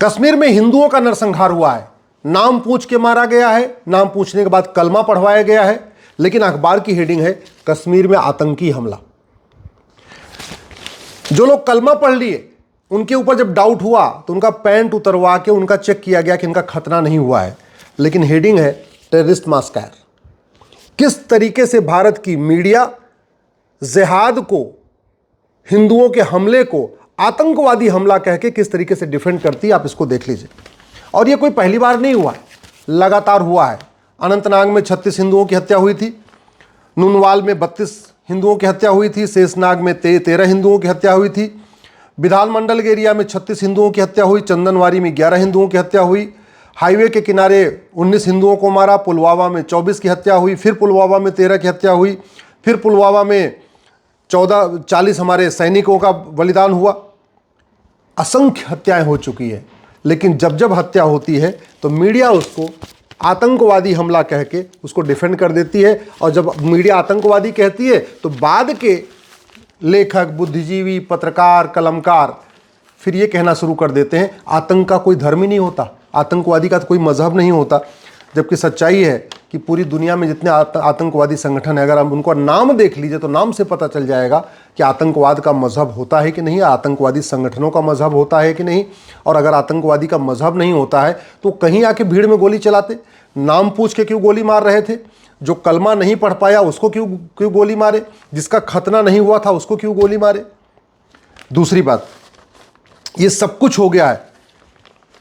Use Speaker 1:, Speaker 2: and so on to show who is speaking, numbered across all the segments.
Speaker 1: कश्मीर में हिंदुओं का नरसंहार हुआ है, नाम पूछ के मारा गया है, नाम पूछने के बाद कलमा पढ़वाया गया है, लेकिन अखबार की हेडिंग है कश्मीर में आतंकी हमला। जो लोग कलमा पढ़ लिए उनके ऊपर जब डाउट हुआ तो उनका पैंट उतरवा के उनका चेक किया गया कि इनका खतना नहीं हुआ है, लेकिन हेडिंग है टेररिस्ट मास्कर। किस तरीके से भारत की मीडिया जिहाद को, हिंदुओं के हमले को आतंकवादी हमला कह के किस तरीके से डिफेंड करती है, आप इसको देख लीजिए। और ये कोई पहली बार नहीं हुआ है, लगातार हुआ है। अनंतनाग में 36 हिंदुओं की हत्या हुई थी, नुनवाल में 32 हिंदुओं की हत्या हुई थी, शेषनाग में 13 हिंदुओं की हत्या हुई थी, विधानमंडल के एरिया में 36 हिंदुओं की हत्या हुई, चंदनवारी में 11 हिंदुओं की हत्या हुई, हाईवे के किनारे 19 हिंदुओं को मारा, पुलवामा में 24 की हत्या हुई, फिर पुलवामा में 13 की हत्या हुई, फिर पुलवामा में 40 हमारे सैनिकों का बलिदान हुआ। असंख्य हत्याएं हो चुकी है, लेकिन जब जब हत्या होती है तो मीडिया उसको आतंकवादी हमला कह के उसको डिफेंड कर देती है। और जब मीडिया आतंकवादी कहती है तो बाद के लेखक, बुद्धिजीवी, पत्रकार, कलमकार फिर ये कहना शुरू कर देते हैं आतंक का कोई धर्म ही नहीं होता, आतंकवादी का कोई मजहब नहीं होता। जबकि सच्चाई है कि पूरी दुनिया में जितने आतंकवादी संगठन है, अगर हम उनको नाम देख लीजिए तो नाम से पता चल जाएगा कि आतंकवाद का मजहब होता है कि नहीं, आतंकवादी संगठनों का मजहब होता है कि नहीं। और अगर आतंकवादी का मजहब नहीं होता है तो कहीं आके भीड़ में गोली चलाते, नाम पूछ के क्यों गोली मार रहे थे, जो कलमा नहीं पढ़ पाया उसको क्यों गोली मारे, जिसका खतना नहीं हुआ था उसको क्यों गोली मारे। दूसरी बात, ये सब कुछ हो गया है,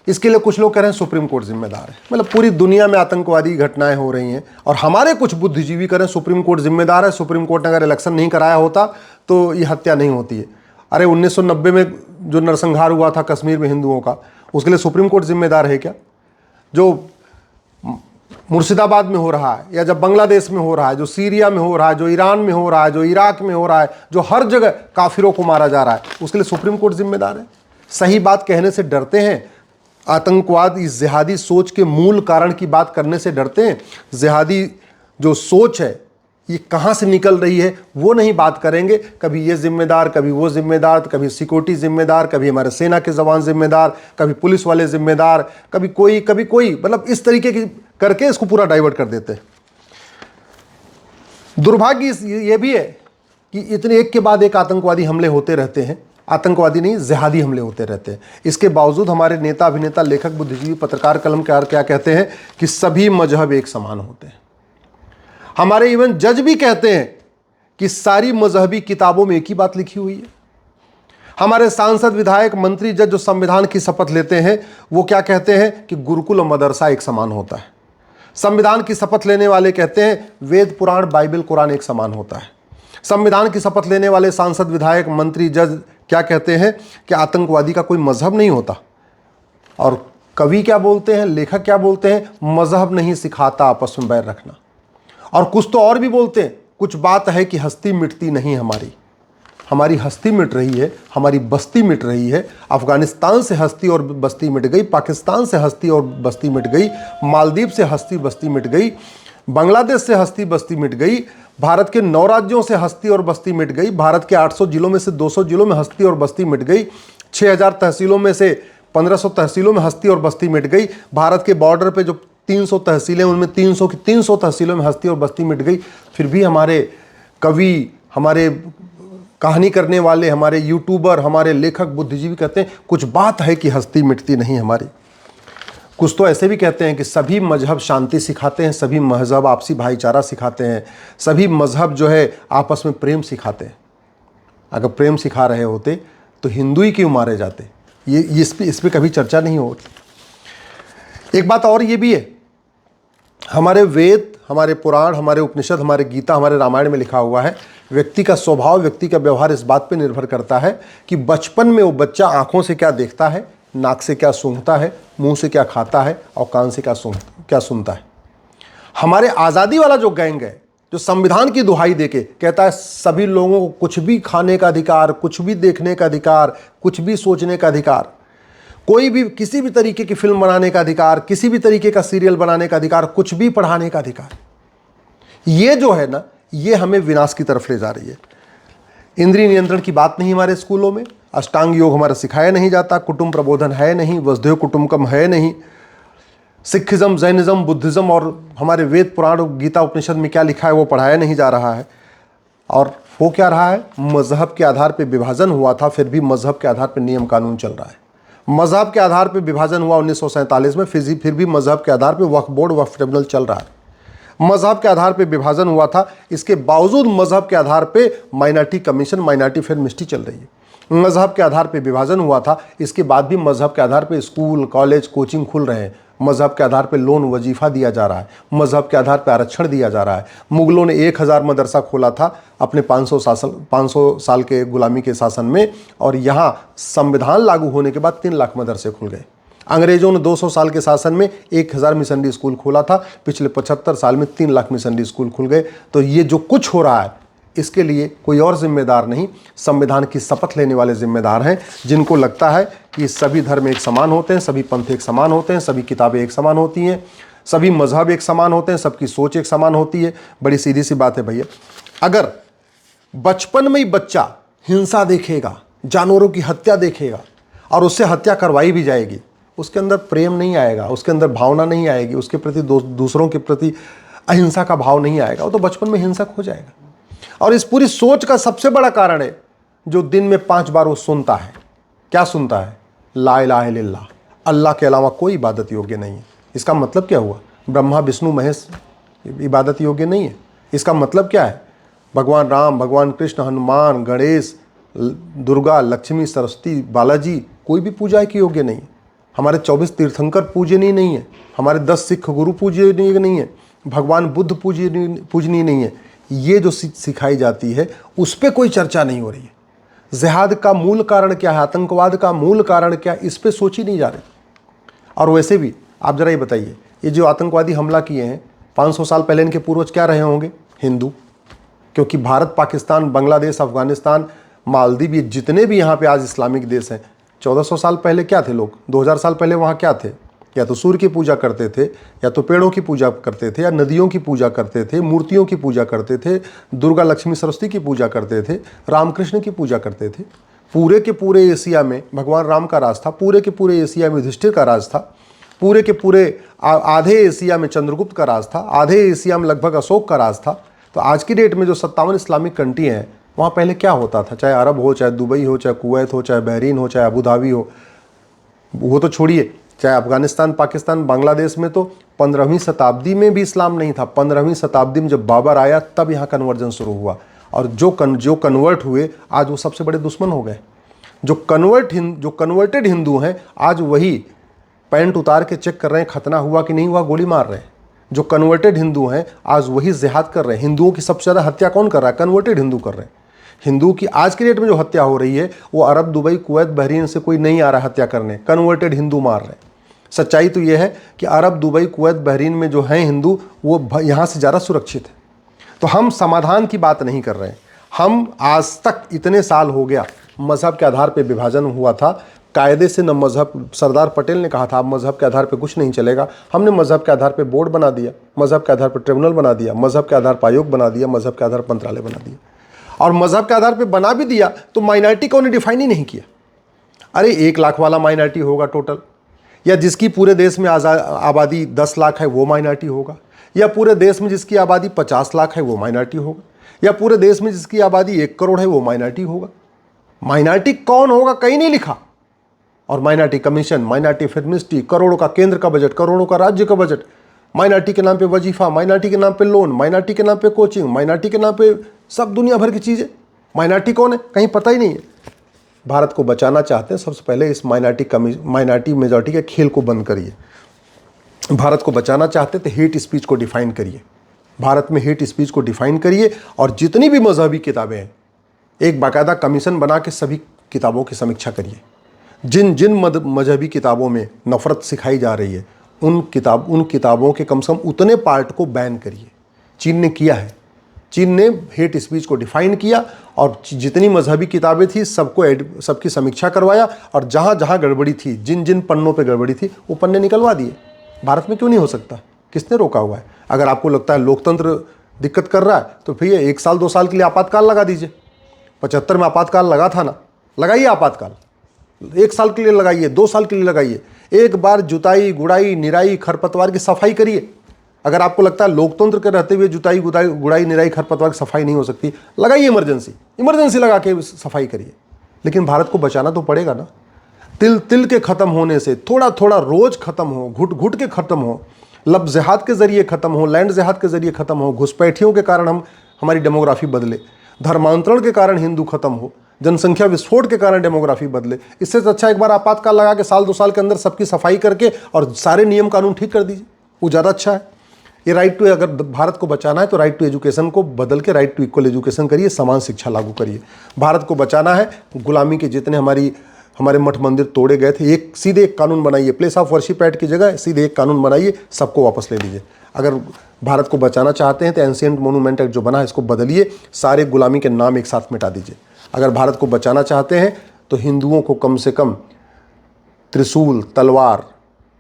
Speaker 1: इसके लिए कुछ लोग कह रहे हैं सुप्रीम कोर्ट जिम्मेदार है। मतलब पूरी दुनिया में आतंकवादी घटनाएं हो रही हैं और हमारे कुछ बुद्धिजीवी कह रहे हैं सुप्रीम कोर्ट जिम्मेदार है, सुप्रीम कोर्ट ने अगर इलेक्शन नहीं कराया होता तो ये हत्या नहीं होती है। अरे 1990 में जो नरसंहार हुआ था कश्मीर में हिंदुओं का, उसके लिए सुप्रीम कोर्ट जिम्मेदार है क्या? जो मुर्शिदाबाद में हो रहा है, या जब बांग्लादेश में हो रहा है, जो सीरिया में हो रहा है, जो ईरान में हो रहा है, जो इराक में हो रहा है, जो हर जगह काफिरों को मारा जा रहा है, उसके लिए सुप्रीम कोर्ट जिम्मेदार है। सही बात कहने से डरते हैं, आतंकवाद इस जिहादी सोच के मूल कारण की बात करने से डरते हैं। जिहादी जो सोच है ये कहाँ से निकल रही है वो नहीं बात करेंगे। कभी ये जिम्मेदार, कभी वो जिम्मेदार, कभी सिक्योरिटी जिम्मेदार, कभी हमारे सेना के जवान जिम्मेदार, कभी पुलिस वाले जिम्मेदार, कभी कोई, मतलब इस तरीके की करके इसको पूरा डाइवर्ट कर देते हैं। दुर्भाग्य ये भी है कि इतने एक के बाद एक आतंकवादी हमले होते रहते हैं, आतंकवादी नहीं जिहादी हमले होते रहते हैं। इसके बावजूद हमारे नेता, अभिनेता, लेखक, बुद्धिजीवी, पत्रकार, कलमकार क्या कहते हैं कि सभी मजहब एक समान होते हैं। हमारे इवन जज भी कहते हैं कि सारी मजहबी किताबों में एक ही बात लिखी हुई है। हमारे सांसद, विधायक, मंत्री, जज जो संविधान की शपथ लेते हैं वो क्या कहते हैं कि गुरुकुल और मदरसा एक समान होता है। संविधान की शपथ लेने वाले कहते हैं वेद, पुराण, बाइबल, कुरान एक समान होता है। संविधान की शपथ लेने वाले सांसद, विधायक, मंत्री, जज क्या कहते हैं कि आतंकवादी का कोई मजहब नहीं होता। और कवि क्या बोलते हैं, लेखक क्या बोलते हैं, मजहब नहीं सिखाता आपस में बैर रखना। और कुछ तो और भी बोलते हैं, कुछ बात है कि हस्ती मिटती नहीं हमारी हस्ती मिट रही है, हमारी बस्ती मिट रही है। अफगानिस्तान से हस्ती और बस्ती मिट गई, पाकिस्तान से हस्ती और बस्ती मिट गई, मालदीव से हस्ती बस्ती मिट गई, बांग्लादेश से हस्ती बस्ती मिट गई, भारत के 9 राज्यों से हस्ती और बस्ती मिट गई, भारत के 800 जिलों में से 200 जिलों में हस्ती और बस्ती मिट गई, 6000 तहसीलों में से 1500 तहसीलों में हस्ती और बस्ती मिट गई, भारत के बॉर्डर पे जो 300 तहसीलें उनमें 300 की 300 तहसीलों में हस्ती और बस्ती मिट गई। फिर भी हमारे कवि, हमारे कहानी करने वाले, हमारे यूट्यूबर, हमारे लेखक, बुद्धिजीवी कहते हैं कुछ बात है कि हस्ती मिटती नहीं हमारी। कुछ तो ऐसे भी कहते हैं कि सभी मजहब शांति सिखाते हैं, सभी मजहब आपसी भाईचारा सिखाते हैं, सभी मजहब जो है आपस में प्रेम सिखाते हैं। अगर प्रेम सिखा रहे होते तो हिंदू ही क्यों मारे जाते? ये इस पे कभी चर्चा नहीं हो रही। एक बात और ये भी है, हमारे वेद, हमारे पुराण, हमारे उपनिषद, हमारे गीता, हमारे रामायण में लिखा हुआ है व्यक्ति का स्वभाव, व्यक्ति का व्यवहार इस बात पे निर्भर करता है कि बचपन में वो बच्चा आंखों से क्या देखता है, नाक से क्या सूंघता है, मुंह से क्या खाता है और कान से क्या सुनता है। हमारे आज़ादी वाला जो गैंग है, जो संविधान की दुहाई देके कहता है सभी लोगों को कुछ भी खाने का अधिकार, कुछ भी देखने का अधिकार, कुछ भी सोचने का अधिकार, कोई भी किसी भी तरीके की फिल्म बनाने का अधिकार, किसी भी तरीके का सीरियल बनाने का अधिकार, कुछ भी पढ़ाने का अधिकार, ये जो है ना, ये हमें विनाश की तरफ ले जा रही है। इंद्रिय नियंत्रण की बात नहीं हमारे स्कूलों में, अष्टांग योग हमारा सिखाया नहीं जाता, कुटुंब प्रबोधन है नहीं, वसुधैव कुटुंबकम है नहीं, सिखिज्म, जैनिज्म, बुद्धिज्म और हमारे वेद पुराण गीता उपनिषद में क्या लिखा है वो पढ़ाया नहीं जा रहा है। और हो क्या रहा है, मजहब के आधार पर विभाजन हुआ था, फिर भी मजहब के आधार पर नियम कानून चल रहा है। मजहब के आधार पर विभाजन हुआ 1947 में, फिर भी मजहब के आधार पर वक्फ बोर्ड, वक्फ ट्रिब्यूनल चल रहा है। मजहब के आधार पर विभाजन हुआ था, इसके बावजूद मजहब के आधार पर minority commission, minority film ministry चल रही है। मजहब के आधार पर विभाजन हुआ था, इसके बाद भी मजहब के आधार पर स्कूल, कॉलेज, कोचिंग खुल रहे हैं। मजहब के आधार पर लोन, वजीफ़ा दिया जा रहा है। मजहब के आधार पर आरक्षण दिया जा रहा है। मुगलों ने 1000 मदरसा खोला था अपने 500 साल के गुलामी के शासन में, और यहाँ संविधान लागू होने के बाद 3 लाख मदरसे खुल गए। अंग्रेजों ने 200 साल के शासन में 1000 मिशनरी स्कूल खोला था, पिछले 75 साल में 3 लाख मिशनरी स्कूल खुल गए। तो ये जो कुछ हो रहा है इसके लिए कोई और जिम्मेदार नहीं, संविधान की शपथ लेने वाले जिम्मेदार हैं, जिनको लगता है कि सभी धर्म एक समान होते हैं, सभी पंथ एक समान होते हैं, सभी किताबें एक समान होती हैं, सभी मजहब एक समान होते हैं, सबकी सोच एक समान होती है। बड़ी सीधी सी बात है भैया, अगर बचपन में ही बच्चा हिंसा देखेगा, जानवरों की हत्या देखेगा और उससे हत्या करवाई भी जाएगी, उसके अंदर प्रेम नहीं आएगा, उसके अंदर भावना नहीं आएगी, उसके प्रति दूसरों के प्रति अहिंसा का भाव नहीं आएगा, वो तो बचपन में हिंसक हो जाएगा। और इस पूरी सोच का सबसे बड़ा कारण है जो दिन में 5 बार वो सुनता है। क्या सुनता है? ला इलाहा इल्लल्लाह, अल्लाह के अलावा कोई इबादत योग्य नहीं है। इसका मतलब क्या हुआ? ब्रह्मा विष्णु महेश इबादत योग्य नहीं है। इसका मतलब क्या है? भगवान राम, भगवान कृष्ण, हनुमान, गणेश, दुर्गा, लक्ष्मी, सरस्वती, बालाजी कोई भी पूजा के योग्य नहीं है। हमारे 24 तीर्थंकर पूजनीय नहीं है, हमारे 10 सिख गुरु पूजनीय नहीं है, भगवान बुद्ध पूजनीय नहीं है। ये जो सिखाई जाती है उस पर कोई चर्चा नहीं हो रही है। जिहाद का मूल कारण क्या है, आतंकवाद का मूल कारण क्या है, इस पर सोची नहीं जा रही। और वैसे भी आप जरा ये बताइए, ये जो आतंकवादी हमला किए हैं 500 साल पहले इनके पूर्वज क्या रहे होंगे? हिंदू। क्योंकि भारत, पाकिस्तान, बांग्लादेश, अफगानिस्तान, मालदीव, ये जितने भी यहाँ पे आज इस्लामिक देश हैं, 1400 साल पहले क्या थे लोग? 2000 साल पहले वहाँ क्या थे? या तो सूर्य की पूजा करते थे, या तो पेड़ों की पूजा करते थे, या नदियों की पूजा करते थे, मूर्तियों की पूजा करते थे, दुर्गा, लक्ष्मी, सरस्वती की पूजा करते थे, रामकृष्ण की पूजा करते थे। पूरे के पूरे एशिया में भगवान राम का राज था, पूरे के पूरे एशिया में युधिष्ठिर का राज था, पूरे के पूरे आधे एशिया में चंद्रगुप्त का राज था, आधे एशिया में लगभग अशोक का राज था। तो आज की डेट में जो 57 इस्लामिक कंट्री हैं, वहाँ पहले क्या होता था? चाहे अरब हो, चाहे दुबई हो, चाहे कुवैत हो, चाहे बहरीन हो, चाहे अबू धाबी हो, वो तो छोड़िए, चाहे अफगानिस्तान, पाकिस्तान, बांग्लादेश में तो 15वीं शताब्दी में भी इस्लाम नहीं था। 15वीं शताब्दी में जब बाबर आया तब यहाँ कन्वर्जन शुरू हुआ, और जो कन्वर्ट हुए आज वो सबसे बड़े दुश्मन हो गए। जो कन्वर्टेड हिंदू हैं आज वही पैंट उतार के चेक कर रहे हैं खतना हुआ कि नहीं हुआ, गोली मार रहे हैं। जो कन्वर्टेड हिंदू हैं आज वही जिहाद कर रहे हैं। हिंदुओं की सबसे ज़्यादा हत्या कौन कर रहा है? कन्वर्टेड हिंदू कर रहे हैं। हिंदू की आज की डेट में जो हत्या हो रही है वो अरब, दुबई, कुवैत, बहरीन से कोई नहीं आ रहा हत्या करने, कन्वर्टेड हिंदू मार रहे हैं। सच्चाई तो ये है कि अरब, दुबई, कुवैत, बहरीन में जो हैं हिंदू वो यहाँ से ज़्यादा सुरक्षित है। तो हम समाधान की बात नहीं कर रहे हैं। हम आज तक इतने साल हो गया मज़हब के आधार पर विभाजन हुआ था, कायदे से न मज़हब, सरदार पटेल ने कहा था अब मज़हब के आधार पर कुछ नहीं चलेगा। हमने मज़हब के आधार पर बोर्ड बना दिया, मज़हब के आधार पर ट्रिब्यूनल बना दिया, मज़हब के आधार पर आयोग बना दिया, मज़हब के आधार पर मंत्रालय बना दिया। और मज़हब के आधार पर बना भी दिया तो माइनॉरिटी को उन्हें डिफाइन ही नहीं किया। अरे 1 लाख वाला माइनॉरिटी होगा टोटल, या जिसकी पूरे देश में आबादी 10 लाख है वो माइनॉरिटी होगा, या पूरे देश में जिसकी आबादी 50 लाख है वो माइनॉरिटी होगा, या पूरे देश में जिसकी आबादी 1 करोड़ है वो माइनॉरिटी होगा। माइनॉरिटी कौन होगा कहीं नहीं लिखा। और minority commission, minority film ministry, करोड़ों का केंद्र का बजट, करोड़ों का राज्य का बजट, माइनॉरिटी के नाम पे वजीफा, माइनॉरिटी के नाम पे लोन, माइनॉरिटी के नाम पे कोचिंग, माइनॉरिटी के नाम पे सब दुनिया भर की चीज़ें। माइनॉरिटी कौन है कहीं पता ही नहीं है। भारत को बचाना चाहते हैं, सबसे पहले इस माइनॉरिटी मेजॉरिटी के खेल को बंद करिए। भारत को बचाना चाहते तो हेट स्पीच को डिफाइन करिए, भारत में हेट स्पीच को डिफाइन करिए, और जितनी भी मजहबी किताबें हैं एक बाकायदा कमीशन बना के सभी किताबों की समीक्षा करिए। जिन जिन मजहबी किताबों में नफ़रत सिखाई जा रही है उन किताबों के कम से कम उतने पार्ट को बैन करिए। चीन ने किया है, चीन ने हेट स्पीच को डिफाइन किया और जितनी मजहबी किताबें थी सबकी समीक्षा करवाया, और जहाँ जहाँ गड़बड़ी थी, जिन जिन पन्नों पे गड़बड़ी थी वो पन्ने निकलवा दिए। भारत में क्यों नहीं हो सकता? किसने रोका हुआ है? अगर आपको लगता है लोकतंत्र दिक्कत कर रहा है तो फिर 1 साल 2 साल के लिए आपातकाल लगा दीजिए। 75 में आपातकाल लगा था ना, लगाइए आपातकाल, 1 साल के लिए लगाइए, 2 साल के लिए लगाइए, एक बार जुताई गुड़ाई निराई खरपतवार की सफाई करिए। अगर आपको लगता है लोकतंत्र के रहते हुए जुताई गुड़ाई निराई खरपतवार की सफाई नहीं हो सकती, लगाइए इमरजेंसी लगा के सफाई करिए। लेकिन भारत को बचाना तो पड़ेगा ना। तिल तिल के खत्म होने से थोड़ा थोड़ा रोज खत्म हो, घुट घुट के खत्म हो, लब जिहाद के जरिए खत्म हो, लैंड जिहाद के जरिए खत्म हो, घुसपैठियों के कारण हमारी डेमोग्राफी बदले, धर्मांतरण के कारण हिंदू खत्म हो, जनसंख्या विस्फोट के कारण डेमोग्राफी बदले, इससे अच्छा एक बार आपातकाल लगा के साल 2 साल के अंदर सबकी सफाई करके और सारे नियम कानून ठीक कर दीजिए, वो ज़्यादा अच्छा है। ये राइट टू, अगर भारत को बचाना है तो राइट टू एजुकेशन को बदल के राइट टू इक्वल एजुकेशन करिए, समान शिक्षा लागू करिए। भारत को बचाना है, गुलामी के जितने हमारे मठ मंदिर तोड़े गए थे, सीधे एक कानून बनाइए, प्लेस ऑफ वर्शिप एक्ट की जगह सीधे एक कानून बनाइए, सबको वापस ले लीजिए। अगर भारत को बचाना चाहते हैं तो एंशिएंट मोनूमेंट एक्ट जो बना है इसको बदलिए, सारे गुलामी के नाम एक साथ मिटा दीजिए। अगर भारत को बचाना चाहते हैं तो हिंदुओं को कम से कम त्रिशूल, तलवार,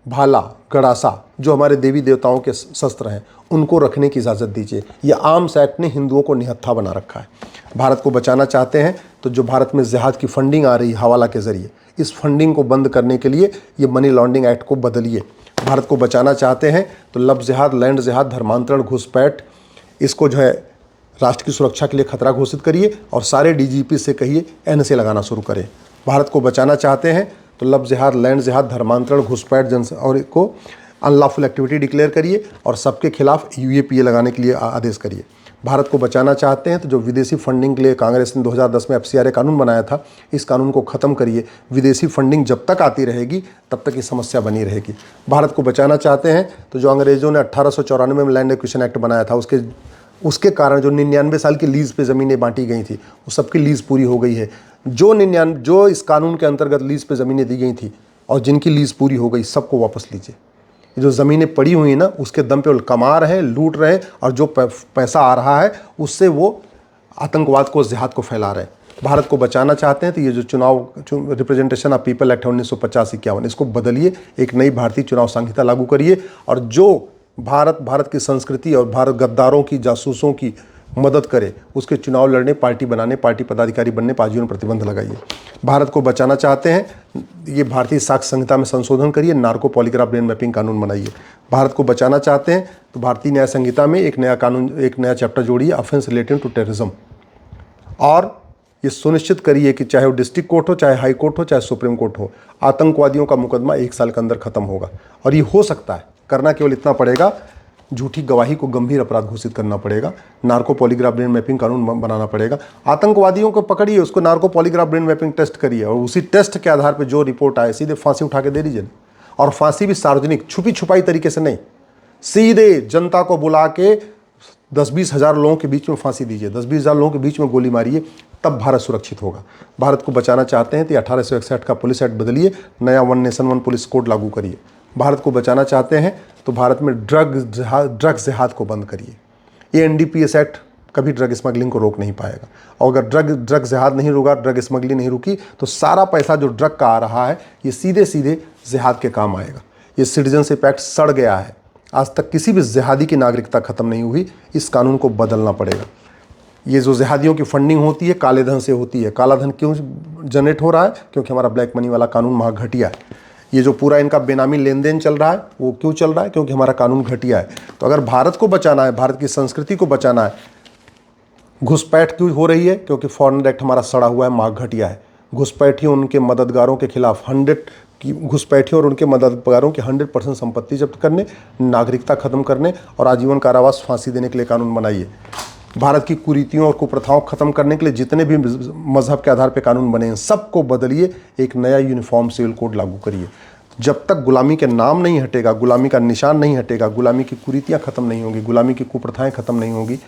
Speaker 1: भाला, गड़ासा, जो हमारे देवी देवताओं के शस्त्र हैं, उनको रखने की इजाज़त दीजिए। यह आर्म्स एक्ट ने हिंदुओं को निहत्था बना रखा है। भारत को बचाना चाहते हैं तो जो भारत में जिहाद की फंडिंग आ रही है हवाला के ज़रिए, इस फंडिंग को बंद करने के लिए ये मनी लॉन्ड्रिंग एक्ट को बदलिए। भारत को बचाना चाहते हैं तो लब जिहाद, लैंड जिहाद, धर्मांतरण, घुसपैठ, इसको जो है राष्ट्र की सुरक्षा के लिए खतरा घोषित करिए और सारे डीजीपी से कहिए एनएसए लगाना शुरू करें। भारत को बचाना चाहते हैं तो लब जिहाद, लैंड जिहाद, धर्मांतरण, घुसपैठ और को अनलॉफुल एक्टिविटी डिक्लेयर करिए और सबके खिलाफ यूएपीए लगाने के लिए आदेश करिए। भारत को बचाना चाहते हैं तो जो विदेशी फंडिंग के लिए कांग्रेस ने 2010 में एफसीआरए कानून बनाया था, इस कानून को ख़त्म करिए। विदेशी फंडिंग जब तक आती रहेगी तब तक ये समस्या बनी रहेगी। भारत को बचाना चाहते हैं तो जो अंग्रेज़ों ने 1894 में लैंड एक्विजिशन एक्ट बनाया था, उसके कारण जो 99 साल की लीज़ पे ज़मीनें बांटी गई थी, वो सबकी लीज़ पूरी हो गई है। जो इस कानून के अंतर्गत लीज़ पे ज़मीनें दी गई थी और जिनकी लीज़ पूरी हो गई, सबको वापस लीजिए। जो ज़मीनें पड़ी हुई ना, उसके दम पे वो कमा रहे हैं, लूट रहे हैं और जो पैसा आ रहा है उससे वो आतंकवाद को, जिहाद को फैला रहे हैं। भारत को बचाना चाहते हैं तो ये जो रिप्रेजेंटेशन ऑफ पीपल एक्ट 1950-51, इसको बदलिए, एक नई भारतीय चुनाव संहिता लागू करिए और जो भारत की संस्कृति और भारत गद्दारों की, जासूसों की मदद करे, उसके चुनाव लड़ने, पार्टी बनाने, पार्टी पदाधिकारी बनने पर आजीवन प्रतिबंध लगाइए। भारत को बचाना चाहते हैं, ये भारतीय साक्ष्य संहिता में संशोधन करिए, नार्को पॉलीग्राफ ब्रेन मैपिंग कानून बनाइए। भारत को बचाना चाहते हैं तो भारतीय न्याय संहिता में एक नया कानून, एक नया चैप्टर जोड़िए, ऑफेंस रिलेटेड टू टेररिज्म, और ये सुनिश्चित करिए कि चाहे वो डिस्ट्रिक्ट कोर्ट हो, चाहे हाई कोर्ट हो, चाहे सुप्रीम कोर्ट हो, आतंकवादियों का मुकदमा 1 साल के अंदर खत्म होगा। और ये हो सकता है, करना केवल इतना पड़ेगा, झूठी गवाही को गंभीर अपराध घोषित करना पड़ेगा, नार्को पॉलीग्राफ ब्रेन मैपिंग कानून बनाना पड़ेगा। आतंकवादियों को पकड़िए, उसको narco polygraph brain mapping test करिए और उसी टेस्ट के आधार पर जो रिपोर्ट आए सीधे फांसी उठा के दे दीजिए। और फांसी भी सार्वजनिक, छुपी छुपाई तरीके से नहीं, सीधे जनता को बुला के 10-20 हज़ार लोगों के बीच में फांसी दीजिए, 10-20 हज़ार लोगों के बीच में गोली मारिए, तब भारत सुरक्षित होगा। भारत को बचाना चाहते हैं तो 1861 का पुलिस एक्ट बदलिए, नया one nation one police code लागू करिए। भारत को बचाना चाहते हैं तो भारत में ड्रग्स जिहाद को बंद करिए। ये एनडीपीएस एक्ट कभी ड्रग स्मगलिंग को रोक नहीं पाएगा, और अगर ड्रग जिहाद नहीं रुका, ड्रग स्मगलिंग नहीं रुकी, तो सारा पैसा जो ड्रग का आ रहा है ये सीधे सीधे जिहाद के काम आएगा। ये सिटीजनशिप एक्ट सड़ गया है, आज तक किसी भी जिहादी की नागरिकता खत्म नहीं हुई, इस कानून को बदलना पड़ेगा। ये जो जिहादियों की फंडिंग होती है काले धन से होती है। काला धन क्यों जनरेट हो रहा है? क्योंकि हमारा ब्लैक मनी वाला कानून महा घटिया है। ये जो पूरा इनका बेनामी लेन देन चल रहा है वो क्यों चल रहा है? क्योंकि हमारा कानून घटिया है। तो अगर भारत को बचाना है, भारत की संस्कृति को बचाना है, घुसपैठ क्यों हो रही है? क्योंकि फॉरेन एक्ट हमारा सड़ा हुआ है, माँ घटिया है। घुसपैठियों उनके मददगारों के खिलाफ घुसपैठियों और उनके मददगारों की 100% संपत्ति जब्त करने, नागरिकता खत्म करने और आजीवन कारावास फांसी देने के लिए कानून बनाइए। भारत की कुरीतियों और कुप्रथाओं को खत्म करने के लिए जितने भी मजहब के आधार पर कानून बने हैं सबको बदलिए, एक नया यूनिफॉर्म सिविल कोड लागू करिए। जब तक गुलामी के नाम नहीं हटेगा, गुलामी का निशान नहीं हटेगा, गुलामी की कुरीतियाँ खत्म नहीं होंगी, गुलामी की कुप्रथाएँ खत्म नहीं होंगी,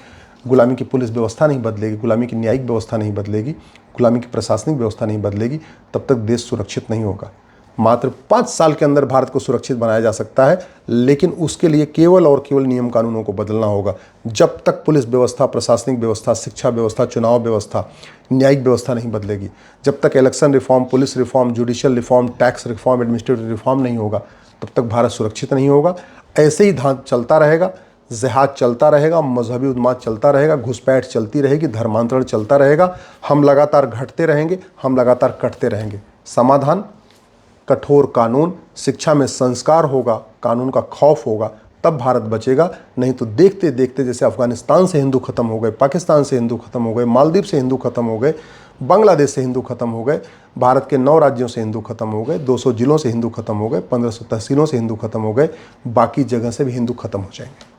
Speaker 1: गुलामी की पुलिस व्यवस्था नहीं बदलेगी, गुलामी की न्यायिक व्यवस्था नहीं बदलेगी, गुलामी की प्रशासनिक व्यवस्था नहीं बदलेगी, तब तक देश सुरक्षित नहीं होगा। मात्र 5 साल के अंदर भारत को सुरक्षित बनाया जा सकता है, लेकिन उसके लिए केवल और केवल नियम कानूनों को बदलना होगा। जब तक पुलिस व्यवस्था, प्रशासनिक व्यवस्था, शिक्षा व्यवस्था, चुनाव व्यवस्था, न्यायिक व्यवस्था नहीं बदलेगी, जब तक election reform, police reform, judicial reform, tax reform, administrative reform नहीं होगा, तब तक भारत सुरक्षित नहीं होगा। ऐसे ही धांत चलता रहेगा, जिहाद चलता रहेगा, मजहबी उन्माद चलता रहेगा, घुसपैठ चलती रहेगी, धर्मांतरण चलता रहेगा, हम लगातार घटते रहेंगे, हम लगातार कटते रहेंगे। समाधान कठोर कानून, शिक्षा में संस्कार होगा, कानून का खौफ होगा, तब भारत बचेगा। नहीं तो देखते देखते जैसे अफगानिस्तान से हिंदू खत्म हो गए, पाकिस्तान से हिंदू खत्म हो गए, मालदीव से हिंदू खत्म हो गए, बांग्लादेश से हिंदू खत्म हो गए, भारत के 9 राज्यों से हिंदू खत्म हो गए, 200 जिलों से हिंदू खत्म हो गए, 1500 तहसीलों से हिंदू खत्म हो गए, बाकी जगह से भी हिंदू खत्म हो जाएंगे।